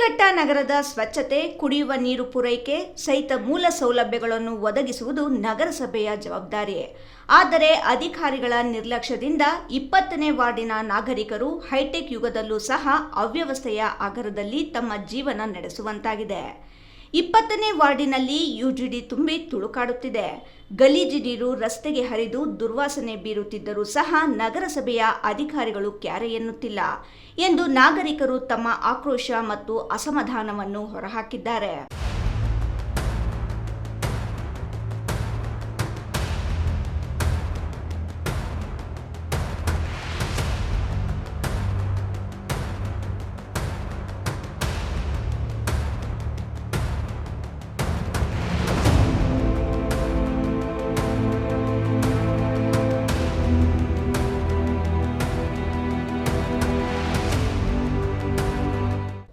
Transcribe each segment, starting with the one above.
ಶಿಡ್ಲಘಟ್ಟ ನಗರದ ಸ್ವಚ್ಛತೆ, ಕುಡಿಯುವ ನೀರು ಪೂರೈಕೆ ಸಹಿತ ಮೂಲ ಸೌಲಭ್ಯಗಳನ್ನು ಒದಗಿಸುವುದು ನಗರಸಭೆಯ ಜವಾಬ್ದಾರಿ. ಆದರೆ ಅಧಿಕಾರಿಗಳ ನಿರ್ಲಕ್ಷ್ಯದಿಂದ 20ನೇ ವಾರ್ಡಿನ ನಾಗರಿಕರು ಹೈಟೆಕ್ ಯುಗದಲ್ಲೂ ಸಹ ಅವ್ಯವಸ್ಥೆಯ ಆಗರದಲ್ಲಿ ತಮ್ಮ ಜೀವನ ನಡೆಸುವಂತಾಗಿದೆ. 20ನೇ ವಾರ್ಡಿನಲ್ಲಿ ಯುಜಿಡಿ ತುಂಬಿ ತುಳುಕಾಡುತ್ತಿದೆ. ಗಲೀಜು ನೀರು ರಸ್ತೆಗೆ ಹರಿದು ದುರ್ವಾಸನೆ ಬೀರುತ್ತಿದ್ದರೂ ಸಹ ನಗರಸಭೆಯ ಅಧಿಕಾರಿಗಳು ಕ್ಯಾರೆ ಎನ್ನುತ್ತಿಲ್ಲ ಎಂದು ನಾಗರಿಕರು ತಮ್ಮ ಆಕ್ರೋಶ ಮತ್ತು ಅಸಮಾಧಾನವನ್ನು ಹೊರಹಾಕಿದ್ದಾರೆ.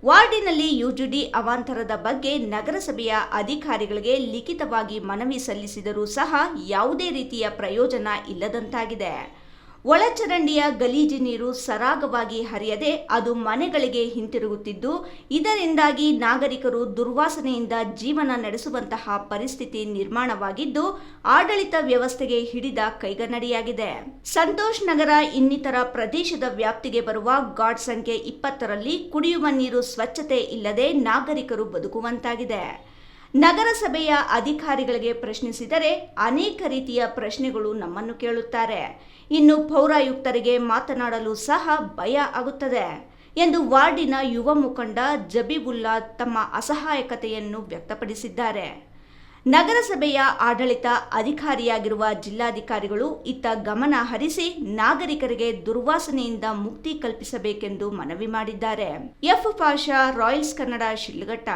ವಾರ್ಡಿನಲ್ಲಿ ಯುಜಿಡಿ ಅವಾಂತರದ ಬಗ್ಗೆ ನಗರಸಭೆಯ ಅಧಿಕಾರಿಗಳಿಗೆ ಲಿಖಿತವಾಗಿ ಮನವಿ ಸಲ್ಲಿಸಿದರೂ ಸಹ ಯಾವುದೇ ರೀತಿಯ ಪ್ರಯೋಜನ ಇಲ್ಲದಂತಾಗಿದೆ. ಒಳಚರಂಡಿಯ ಗಲೀಜು ನೀರು ಸರಾಗವಾಗಿ ಹರಿಯದೆ ಅದು ಮನೆಗಳಿಗೆ ಹಿಂತಿರುಗುತ್ತಿದ್ದು, ಇದರಿಂದಾಗಿ ನಾಗರಿಕರು ದುರ್ವಾಸನೆಯಿಂದ ಜೀವನ ನಡೆಸುವಂತಹ ಪರಿಸ್ಥಿತಿ ನಿರ್ಮಾಣವಾಗಿದ್ದು, ಆಡಳಿತ ವ್ಯವಸ್ಥೆಗೆ ಹಿಡಿದ ಕೈಗನ್ನಡಿಯಾಗಿದೆ. ಸಂತೋಷ್ ನಗರ ಇನ್ನಿತರ ಪ್ರದೇಶದ ವ್ಯಾಪ್ತಿಗೆ ಬರುವ ಗಾರ್ಡ್ ಸಂಖ್ಯೆ 20ರಲ್ಲಿ ಕುಡಿಯುವ ನೀರು ಸ್ವಚ್ಛತೆ ಇಲ್ಲದೆ ನಾಗರಿಕರು ಬದುಕುವಂತಾಗಿದೆ. ನಗರಸಭೆಯ ಅಧಿಕಾರಿಗಳಿಗೆ ಪ್ರಶ್ನಿಸಿದರೆ ಅನೇಕ ರೀತಿಯ ಪ್ರಶ್ನೆಗಳು ನಮ್ಮನ್ನು ಕೇಳುತ್ತಾರೆ. ಇನ್ನು ಪೌರಾಯುಕ್ತರಿಗೆ ಮಾತನಾಡಲು ಸಹ ಭಯ ಆಗುತ್ತದೆ ಎಂದು ವಾರ್ಡಿನ ಯುವ ಮುಖಂಡ ಜಬೀಬುಲ್ಲಾ ತಮ್ಮ ಅಸಹಾಯಕತೆಯನ್ನು ವ್ಯಕ್ತಪಡಿಸಿದ್ದಾರೆ. ನಗರಸಭೆಯ ಆಡಳಿತ ಅಧಿಕಾರಿಯಾಗಿರುವ ಜಿಲ್ಲಾಧಿಕಾರಿಗಳು ಇತ್ತ ಗಮನ ಹರಿಸಿ ನಾಗರಿಕರಿಗೆ ದುರ್ವಾಸನೆಯಿಂದ ಮುಕ್ತಿ ಕಲ್ಪಿಸಬೇಕೆಂದು ಮನವಿ ಮಾಡಿದ್ದಾರೆ. F Pasha, Royals Kannada, Sidlaghatta.